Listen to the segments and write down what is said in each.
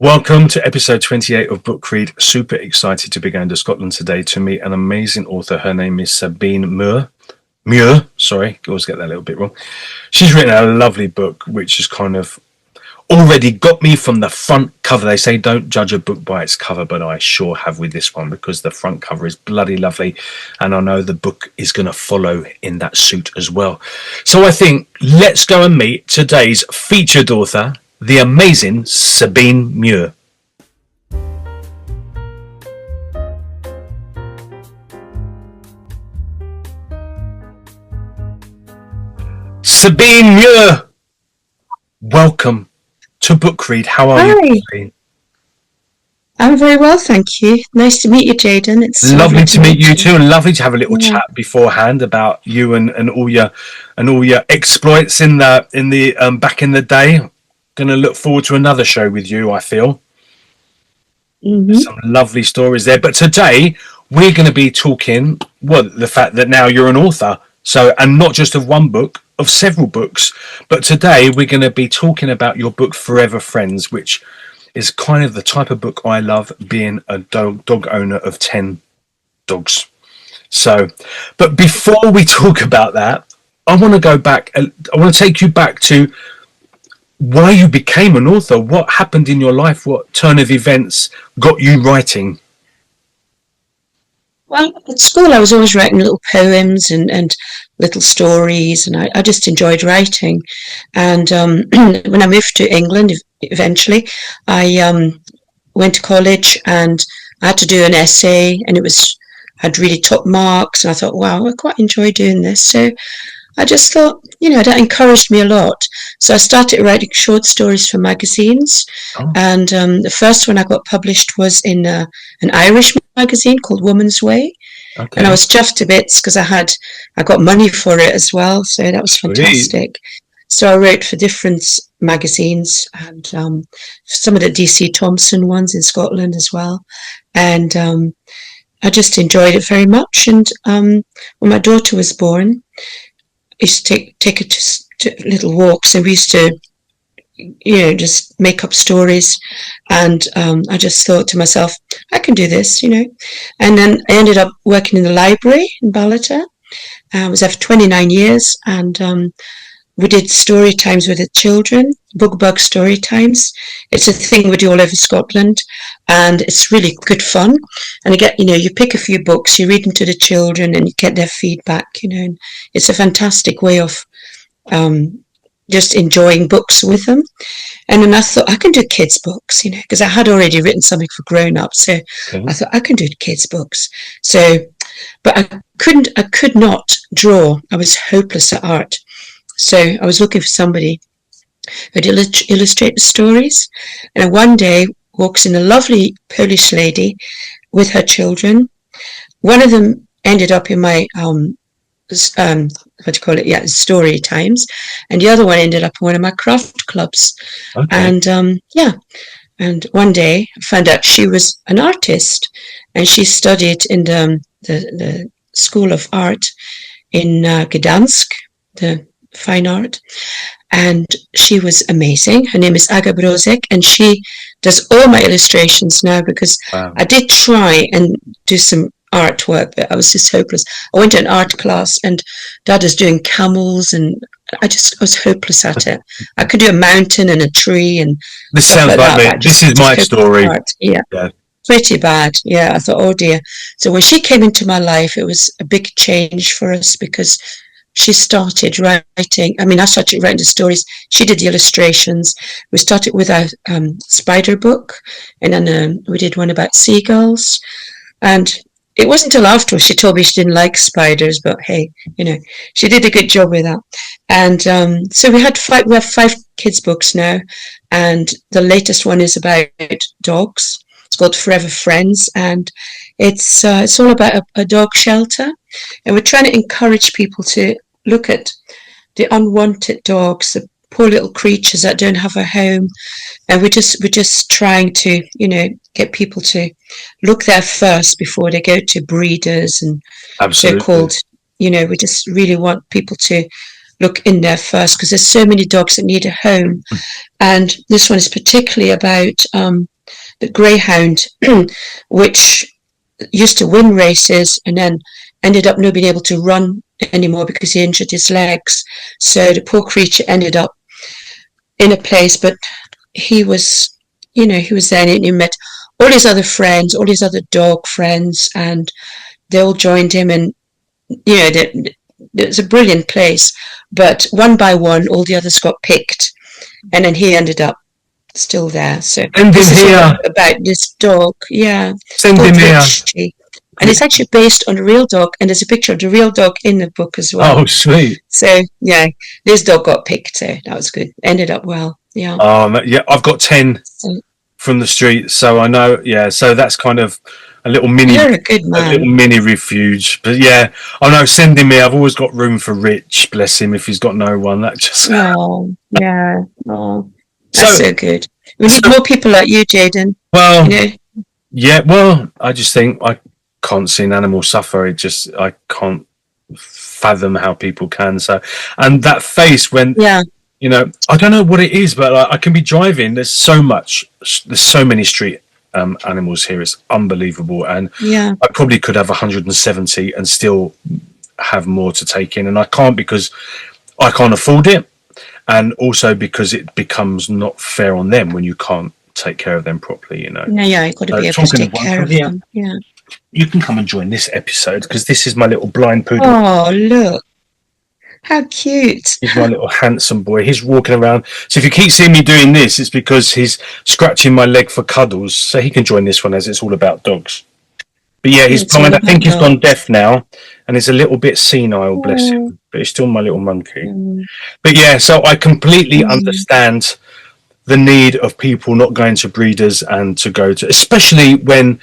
Welcome to episode 28 of Book Read. Super excited to be going to Scotland today to meet an amazing author. Her name is Sabine Muir. Sorry, I always get that a little bit wrong. She's written a lovely book, which has kind of already got me from the front cover. They say don't judge a book by its cover, but I sure have with this one because the front cover is bloody lovely. And I know the book is going to follow in that suit as well. So I think let's go and meet today's featured author, the amazing Sabine Muir. Sabine Muir, welcome to Book Read. How are you, Sabine? I'm very well, thank you. Nice to meet you, Jaden. It's lovely to meet you too, and lovely to have a little chat beforehand about you and all your exploits in the back in the day. Going to look forward to another show with you, I feel. Some lovely stories there. But today we're going to be talking, the fact that now you're an author. So, and not just of one book, of several books. But today we're going to be talking about your book, Forever Friends, which is kind of the type of book I love, being a dog owner of 10 dogs. So, but before we talk about that, I want to go back. I want to take you back to why you became an author. What happened in your life? What turn of events got you writing? Well, at school I was always writing little poems and little stories, and I just enjoyed writing. And when I moved to England, eventually, I went to college and I had to do an essay, and had really top marks. And I thought, wow, I quite enjoy doing this. So I just thought, that encouraged me a lot. So I started writing short stories for magazines. And the first one I got published was in an Irish magazine called Woman's Way. Okay. And I was chuffed to bits because I got money for it as well. So that was fantastic. So I wrote for different magazines and some of the DC Thomson ones in Scotland as well. And I just enjoyed it very much. And when my daughter was born, I used to take her to little walks, and we used to, just make up stories. And I just thought to myself, I can do this, And then I ended up working in the library in Ballata. I was there for 29 years, and we did story times with the children, book bug story times. It's a thing we do all over Scotland, and it's really good fun. And you pick a few books, you read them to the children, and you get their feedback, and it's a fantastic way of just enjoying books with them. And then I thought I can do kids books, because I had already written something for grown-ups. So I thought I can do kids books. So, but I could not draw. I was hopeless at art. So I was looking for somebody who'd illustrate the stories. And one day walks in a lovely Polish lady with her children. One of them ended up in my story times, and the other one ended up in one of my craft clubs. And and one day I found out she was an artist, and she studied in the School of Art in Gdansk, the fine art, and she was amazing. Her name is Aga Brozek, and she does all my illustrations now, because I did try and do some artwork, but I was just hopeless. I went to an art class, and Dad was doing camels, and I was hopeless at it. I could do a mountain and a tree and this sounds like me. This is my story. Yeah. Pretty bad. I thought, oh dear. So when she came into my life, it was a big change for us, because she started writing. I started writing the stories. She did the illustrations. We started with a spider book, and then we did one about seagulls. And it wasn't until afterwards she told me she didn't like spiders, but hey, she did a good job with that. And so we have 5 kids books now, and the latest one is about dogs. It's called Forever Friends, and it's all about a dog shelter, and we're trying to encourage people to look at the unwanted dogs, the poor little creatures that don't have a home, and we're just trying to get people to look there first before they go to breeders, and Absolutely. They're called. We just really want people to look in there first, because there's so many dogs that need a home, and this one is particularly about the greyhound, which used to win races and then ended up not being able to run anymore because he injured his legs. So the poor creature ended up in a place, but he was, he was there and he met all his other friends, all his other dog friends, and they all joined him. And, it's a brilliant place. But one by one, all the others got picked. And then he ended up still there. So Send this him is here. about this dog. Yeah. Send him here. Richie. And it's actually based on a real dog. And there's a picture of the real dog in the book as well. Oh, sweet. So, yeah, this dog got picked. So that was good. Ended up well. Yeah. Yeah, I've got 10 from the street. So I know, yeah. So that's kind of a little mini, You're a good man. a little mini refuge. But yeah, I know, send him here. I've always got room for Rich, bless him, if he's got no one. That just. Oh, yeah. Oh, that's so good. We need more people like you, Jaden. Well, yeah, well, I just think I can't see an animal suffer. I can't fathom how people can. So, and that face when, I don't know what it is, but I can be driving. There's so many street animals here. It's unbelievable. And I probably could have 170 and still have more to take in. And I can't because I can't afford it. And also because it becomes not fair on them when you can't take care of them properly, No, you've got to be able to take care of them. Yeah. You can come and join this episode because this is my little blind poodle. Oh, look. How cute. He's my little handsome boy. He's walking around. So if you keep seeing me doing this, it's because he's scratching my leg for cuddles. So he can join this one as it's all about dogs. But yeah, he's blind. I think he's gone deaf now. And he's a little bit senile, bless him. But he's still my little monkey. But yeah, so I completely understand the need of people not going to breeders and to go to, especially when,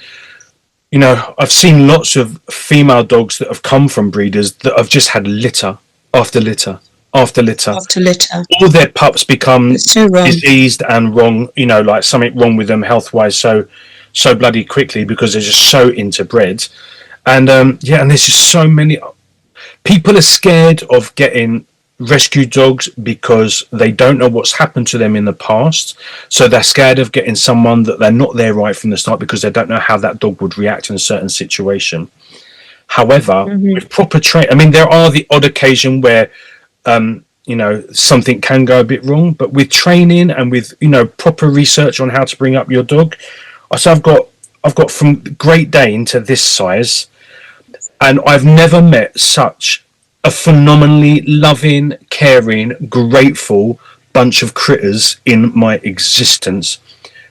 I've seen lots of female dogs that have come from breeders that have just had litter after litter after litter. After litter. All their pups become diseased and wrong, like something wrong with them health-wise so bloody quickly because they're just so interbred. And and there's just so many people are scared of getting rescue dogs because they don't know what's happened to them in the past, so they're scared of getting someone that they're not there right from the start because they don't know how that dog would react in a certain situation. However, with proper training, there are the odd occasion where something can go a bit wrong, but with training and with proper research on how to bring up your dog, so I've got from Great Dane to this size, and I've never met such a phenomenally loving, caring, grateful bunch of critters in my existence.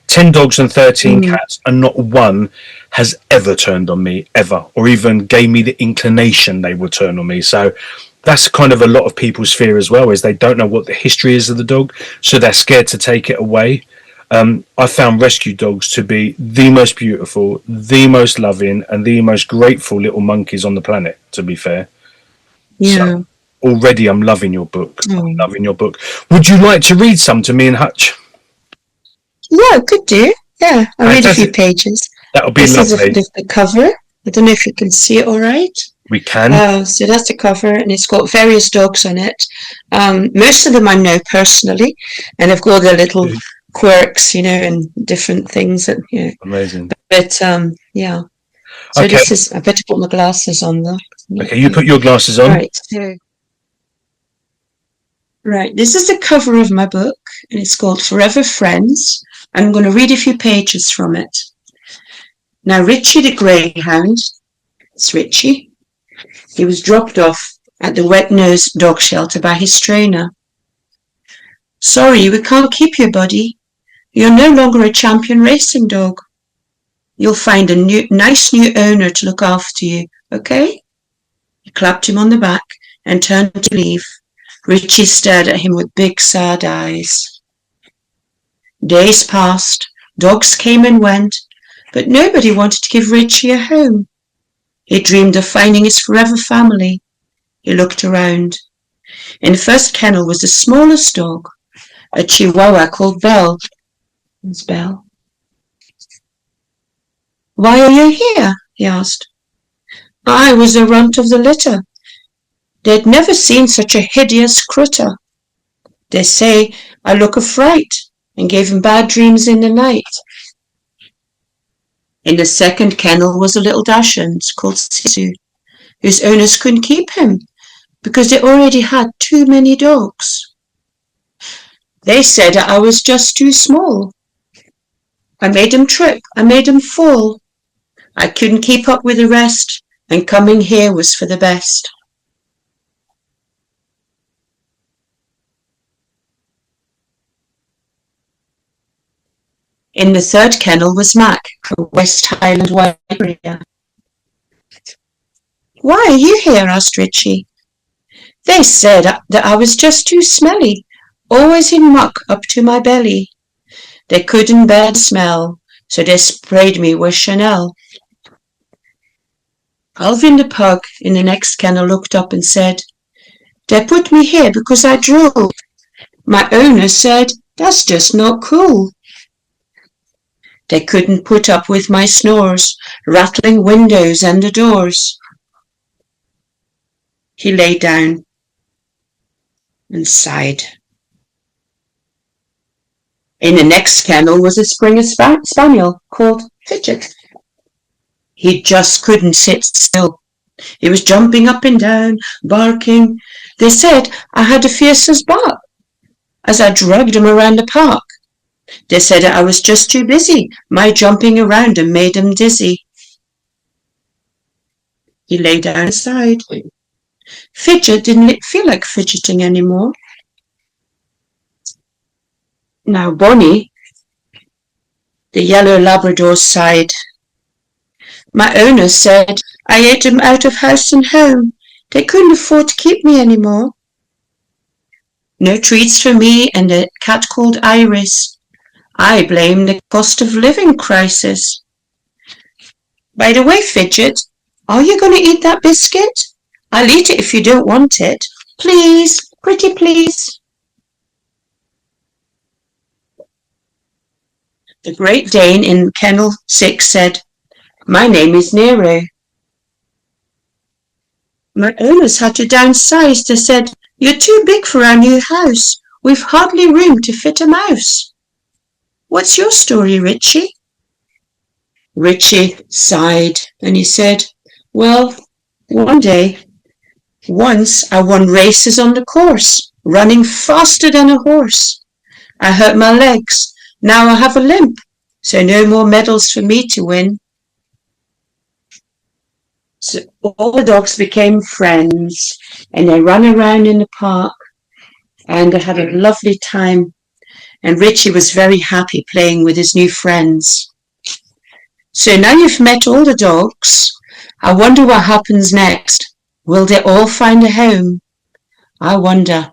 10 dogs and 13 cats, and not one has ever turned on me, ever, or even gave me the inclination they would turn on me. So that's kind of a lot of people's fear as well, is they don't know what the history is of the dog, so they're scared to take it away. I found rescue dogs to be the most beautiful, the most loving, and the most grateful little monkeys on the planet, to be fair. Yeah. So already I'm loving your book. I'm loving your book. Would you like to read some to me and Hutch? Yeah, could do. Yeah, I'll read a few pages. That would be lovely. This is the cover. I don't know if you can see it all right. We can. So that's the cover, and it's got various dogs on it. Most of them I know personally, and they've got their little quirks, and different things that, Amazing. But yeah. So this is, I better put my glasses on though. Okay, you put your glasses on. Right, this is the cover of my book, and it's called Forever Friends. I'm going to read a few pages from it. Now, Richie the Greyhound, it's Richie. He was dropped off at the wet-nosed dog shelter by his trainer. Sorry, we can't keep you, buddy. You're no longer a champion racing dog. You'll find a nice new owner to look after you, okay? He clapped him on the back and turned to leave. Richie stared at him with big, sad eyes. Days passed, dogs came and went, but nobody wanted to give Richie a home. He dreamed of finding his forever family. He looked around. In the first kennel was the smallest dog, a Chihuahua called Belle. It's Belle. Why are you here? He asked. I was the runt of the litter. They'd never seen such a hideous critter. They say I look a fright and gave him bad dreams in the night. In the second kennel was a little dachshund called Sisu, whose owners couldn't keep him because they already had too many dogs. They said I was just too small. I made him trip, I made him fall. I couldn't keep up with the rest, and coming here was for the best. In the third kennel was Mac, a West Highland White Terrier. Why are you here? Asked Richie. They said that I was just too smelly, always in muck up to my belly. They couldn't bear the smell, so they sprayed me with Chanel. Alvin the pug in the next kennel looked up and said, They put me here because I drool. My owner said, That's just not cool. They couldn't put up with my snores, rattling windows and the doors. He lay down and sighed. In the next kennel was a Springer Spaniel called Fidget. He just couldn't sit still. He was jumping up and down, barking. They said I had the fiercest bark as I dragged him around the park. They said I was just too busy. My jumping around him made him dizzy. He lay down and sighed. Fidget didn't feel like fidgeting anymore. Now Bonnie, the yellow Labrador, sighed. My owner said I ate him out of house and home. They couldn't afford to keep me anymore. No treats for me and a cat called Iris. I blame the cost of living crisis. By the way, Fidget, are you going to eat that biscuit? I'll eat it if you don't want it. Please, pretty please. The Great Dane in Kennel 6 said, My name is Nero. My owners had to downsize. They said, You're too big for our new house. We've hardly room to fit a mouse. What's your story, Richie? Richie sighed and he said, Well, once I won races on the course, running faster than a horse. I hurt my legs. Now I have a limp, so no more medals for me to win. So all the dogs became friends and they ran around in the park and they had a lovely time. And Richie was very happy playing with his new friends. So now you've met all the dogs. I wonder what happens next. Will they all find a home? I wonder.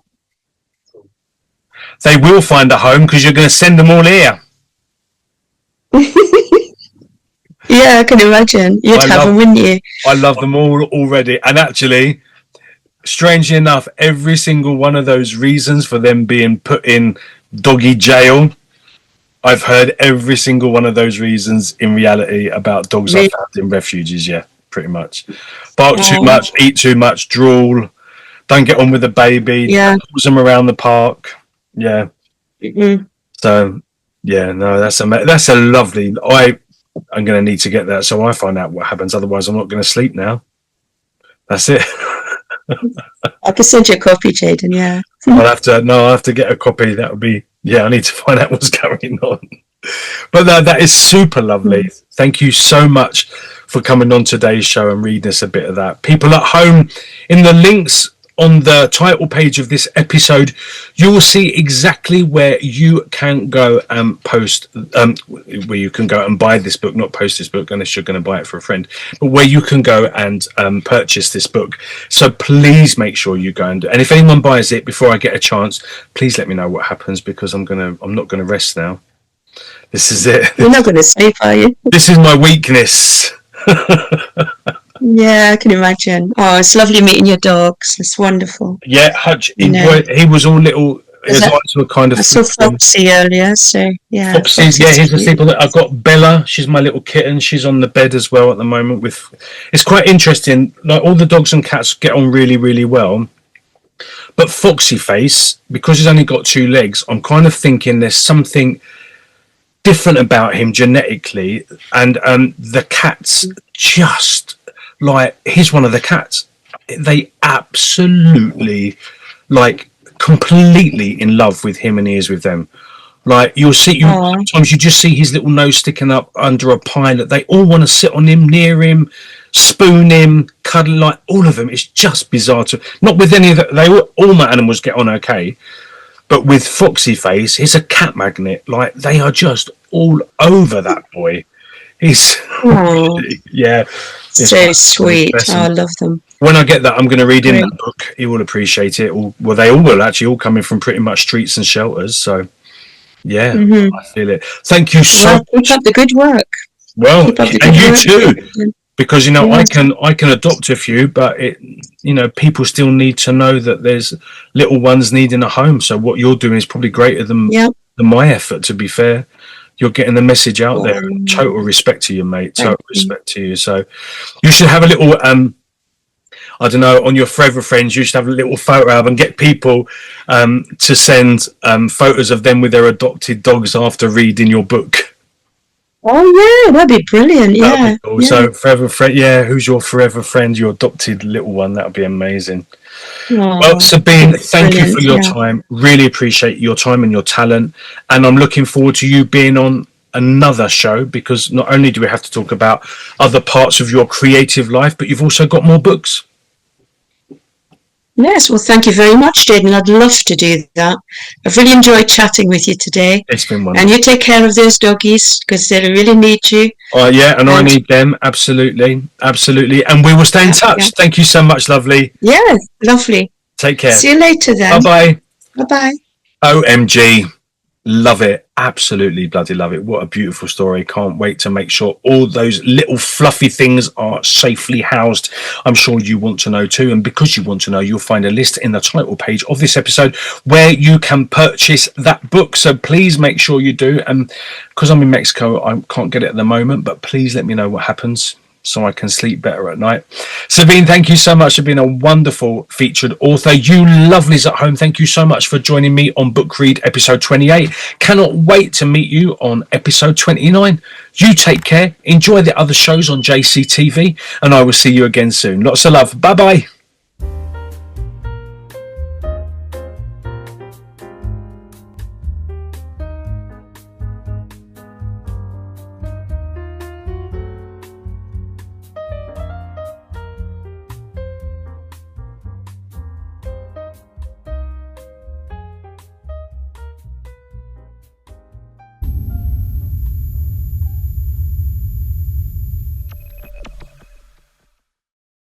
They will find a home because you're going to send them all here. Yeah, I can imagine. You'd have them, wouldn't you? I love them all already. And actually, strangely enough, every single one of those reasons for them being put in doggy jail, I've heard every single one of those reasons in reality about dogs I've found in refuges. Yeah, pretty much. Bark too much, eat too much, drool, don't get on with the baby, pulls them around the park. Yeah. Mm-hmm. So, yeah, no, that's a lovely. I'm going to need to get that so I find out what happens. Otherwise, I'm not going to sleep now. That's it. I can send you a copy, Jaden. Yeah. I'll have to get a copy. That would be. Yeah, I need to find out what's going on. But that is super lovely. Mm. Thank you so much for coming on today's show and reading us a bit of that. People at home, in the links on the title page of this episode, you will see exactly where you can go and post, where you can go and buy this book, not post this book unless you're going to buy it for a friend, but where you can go and purchase this book. So please make sure you go and if anyone buys it before I get a chance, please let me know what happens, because I'm not going to rest now. This is it. You're not going to sleep, are you? This is my weakness. Yeah, I can imagine. Oh, it's lovely meeting your dogs. It's wonderful. Yeah, Hutch, he was all little. His eyes were kind of. I saw Foxy earlier, so yeah. Foxy's he's asleep. I've got Bella. She's my little kitten. She's on the bed as well at the moment. It's quite interesting. Like, all the dogs and cats get on really, really well, but Foxy Face, because he's only got 2 legs, I'm kind of thinking there's something different about him genetically, and the cats just like, he's one of the cats. They absolutely like completely in love with him, and he is with them. Like, you'll see, sometimes you just see his little nose sticking up under a pile. They all want to sit on him, near him, spoon him, cuddle, like all of them. It's just bizarre to, not with any of the, all my animals get on okay, but with Foxy Face, he's a cat magnet. Like, they are just all over that boy. He's, yeah. So sweet. Oh, I love them. When I get that, I'm going to read in that book. He will appreciate it. Well, they all will, actually, all coming from pretty much streets and shelters. So, yeah, I feel it. Thank you so much. Keep up the good work. Well, and you too. Because, you know, I can adopt a few, but people still need to know that there's little ones needing a home. So what you're doing is probably greater than my effort, to be fair. You're getting the message out there. Total respect to you, mate. Total respect to you. So you should have a little, I don't know, on your Forever Friends, you should have a little photo album, get people to send photos of them with their adopted dogs after reading your book. Oh, yeah, that'd be brilliant. Yeah. Be cool. So Forever Friend, who's your Forever Friend, your adopted little one? That would be amazing. Well, Sabine, thank you for your time. Really appreciate your time and your talent. And I'm looking forward to you being on another show, because not only do we have to talk about other parts of your creative life, but you've also got more books. Yes, well, thank you very much, Jaden. I'd love to do that. I've really enjoyed chatting with you today. It's been wonderful. And you take care of those doggies, because they really need you. Oh, yeah, and I need them. Absolutely. Absolutely. And we will stay in touch. Yeah. Thank you so much, lovely. Yeah, lovely. Take care. See you later then. Bye-bye. Bye-bye. OMG. Love it. Absolutely bloody love it. What a beautiful story. Can't wait to make sure all those little fluffy things are safely housed. I'm sure you want to know too. And because you want to know, you'll find a list in the title page of this episode where you can purchase that book. So please make sure you do. And because I'm in Mexico, I can't get it at the moment, but please let me know what happens, so I can sleep better at night. Sabine, thank you so much for being a wonderful featured author. You lovelies at home, thank you so much for joining me on Book Read episode 28. Cannot wait to meet you on episode 29. You take care, enjoy the other shows on JCTV, and I will see you again soon. Lots of love. Bye-bye.